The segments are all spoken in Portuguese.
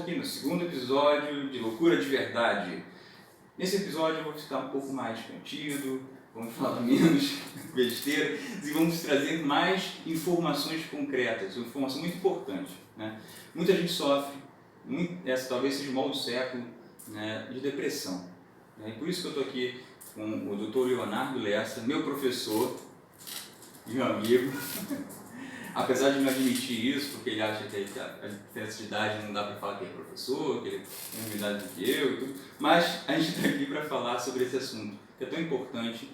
aqui no segundo episódio de Loucura de Verdade. Nesse episódio eu vou ficar um pouco mais contido, vamos falar menos besteira e vamos trazer mais informações concretas, uma informação muito importante, né? Muita gente sofre, essa talvez seja o mal do século, né, de depressão. E por isso que eu estou aqui com o Dr. Leonardo Lessa, meu professor e meu amigo. Apesar de não admitir isso, porque ele acha que a diferença de idade não dá para falar que é professor, que ele tem a mesma idade do que eu e tudo, mas a gente está aqui para falar sobre esse assunto, que é tão importante,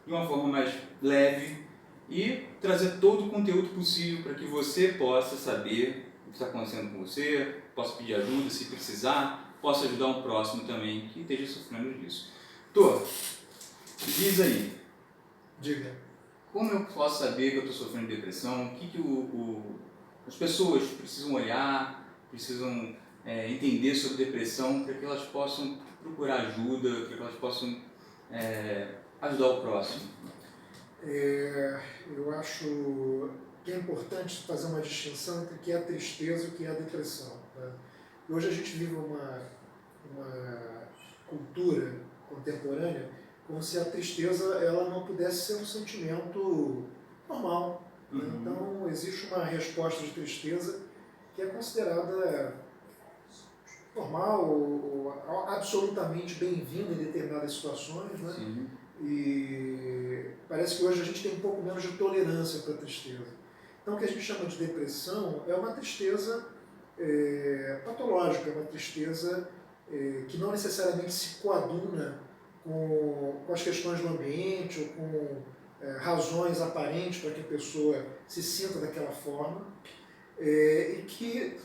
de uma forma mais leve e trazer todo o conteúdo possível para que você possa saber o que está acontecendo com você, possa pedir ajuda se precisar, possa ajudar um próximo também que esteja sofrendo disso. Tô, diz aí. Diga. Como eu posso saber que eu estou sofrendo de depressão? O que as pessoas precisam olhar, precisam entender sobre depressão para que elas possam procurar ajuda, para que elas possam ajudar o próximo? Eu acho que é importante fazer uma distinção entre o que é a tristeza e o que é a depressão. Né? Hoje a gente vive uma cultura contemporânea como se a tristeza ela não pudesse ser um sentimento normal. Né? Uhum. Então, existe uma resposta de tristeza que é considerada normal ou absolutamente bem-vinda em determinadas situações. Né? Sim. E parece que hoje a gente tem um pouco menos de tolerância para a tristeza. Então, o que a gente chama de depressão é uma tristeza patológica, uma tristeza que não necessariamente se coaduna com as questões do ambiente ou com razões aparentes para que a pessoa se sinta daquela forma e que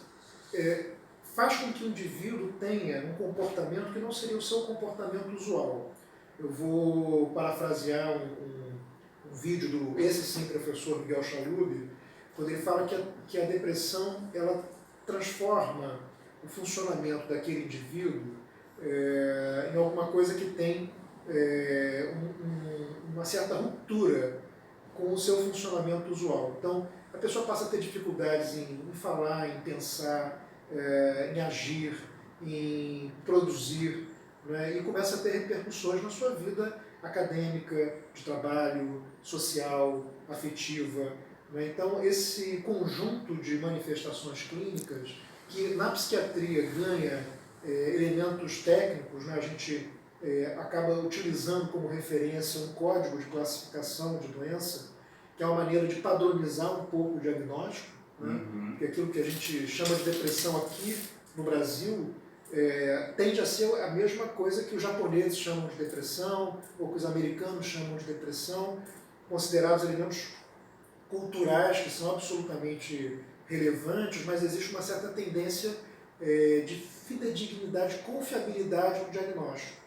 faz com que o indivíduo tenha um comportamento que não seria o seu comportamento usual. Eu vou parafrasear um vídeo do esse sim professor Miguel Chalub, quando ele fala que a depressão ela transforma o funcionamento daquele indivíduo em alguma coisa que tem uma certa ruptura com o seu funcionamento usual. Então, a pessoa passa a ter dificuldades em falar, em pensar, em agir, em produzir, né? E começa a ter repercussões na sua vida acadêmica, de trabalho, social, afetiva. Né? Então, esse conjunto de manifestações clínicas que na psiquiatria ganha elementos técnicos, né? A gente acaba utilizando como referência um código de classificação de doença, que é uma maneira de padronizar um pouco o diagnóstico, né? Uhum. Porque aquilo que a gente chama de depressão aqui no Brasil tende a ser a mesma coisa que os japoneses chamam de depressão, ou que os americanos chamam de depressão, considerados elementos culturais que são absolutamente relevantes, mas existe uma certa tendência de fidedignidade, confiabilidade no diagnóstico.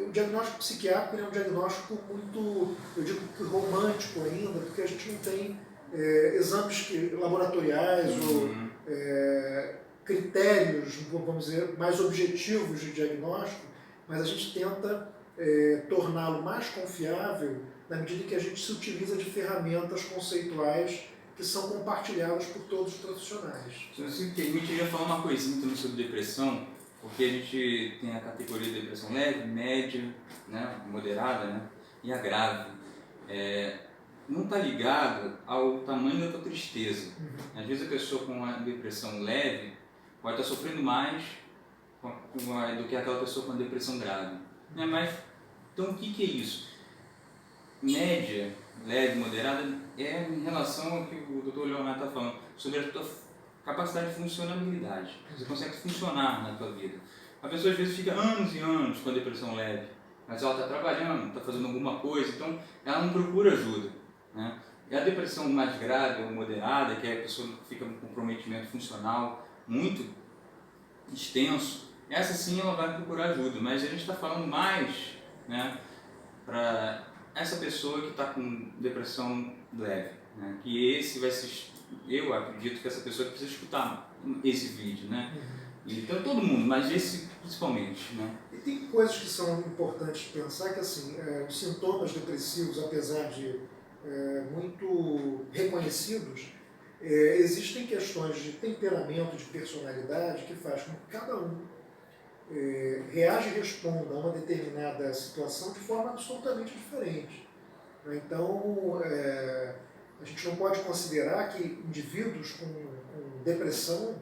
O diagnóstico psiquiátrico é um diagnóstico muito, eu digo que romântico ainda, porque a gente não tem exames laboratoriais ou critérios, vamos dizer, mais objetivos de diagnóstico, mas a gente tenta torná-lo mais confiável na medida que a gente se utiliza de ferramentas conceituais que são compartilhadas por todos os profissionais. Se você me permite, eu ia falar uma coisinha também sobre depressão, porque a gente tem a categoria de depressão leve, média, né, moderada, né, e a grave. Não está ligado ao tamanho da tua tristeza. Às vezes a pessoa com uma depressão leve pode estar sofrendo mais do que aquela pessoa com uma depressão grave. Né? Mas, então o que é isso? Média, leve, moderada, é em relação ao que o Dr. Leonardo está falando, sobre a tua capacidade de funcionabilidade. Você consegue funcionar na tua vida. A pessoa às vezes fica anos e anos com a depressão leve, mas ela está trabalhando, está fazendo alguma coisa, então ela não procura ajuda. Né? E a depressão mais grave ou moderada, que é a pessoa fica com um comprometimento funcional muito extenso, essa sim ela vai procurar ajuda, mas a gente está falando mais, né, para essa pessoa que está com depressão leve, né, que esse vai ser, eu acredito que essa pessoa precisa escutar esse vídeo, né, então todo mundo, mas esse principalmente, né. E tem coisas que são importantes pensar, que assim, os sintomas depressivos, apesar de muito reconhecidos, Existem questões de temperamento, de personalidade, que faz com que cada um reaja e responda a uma determinada situação de forma absolutamente diferente. Então, a gente não pode considerar que indivíduos com depressão,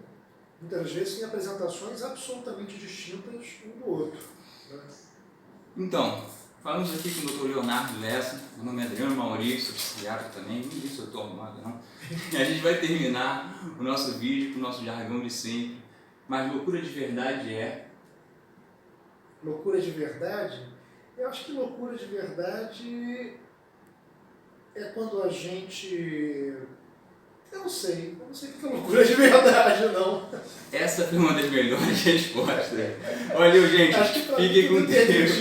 muitas vezes, têm apresentações absolutamente distintas um do outro. Né? Então, falamos aqui com o Dr. Leonardo Lessa, meu nome é Adriano Maurício, psiquiatra também, não disse eu estou arrumado não. E a gente vai terminar o nosso vídeo com o nosso jargão de sempre, mas loucura de verdade é... Loucura de verdade? Eu acho que loucura de verdade é quando a gente... Eu não sei o que é loucura de verdade, não. Essa foi uma das melhores respostas. Valeu, gente. Acho que Fiquem com Deus.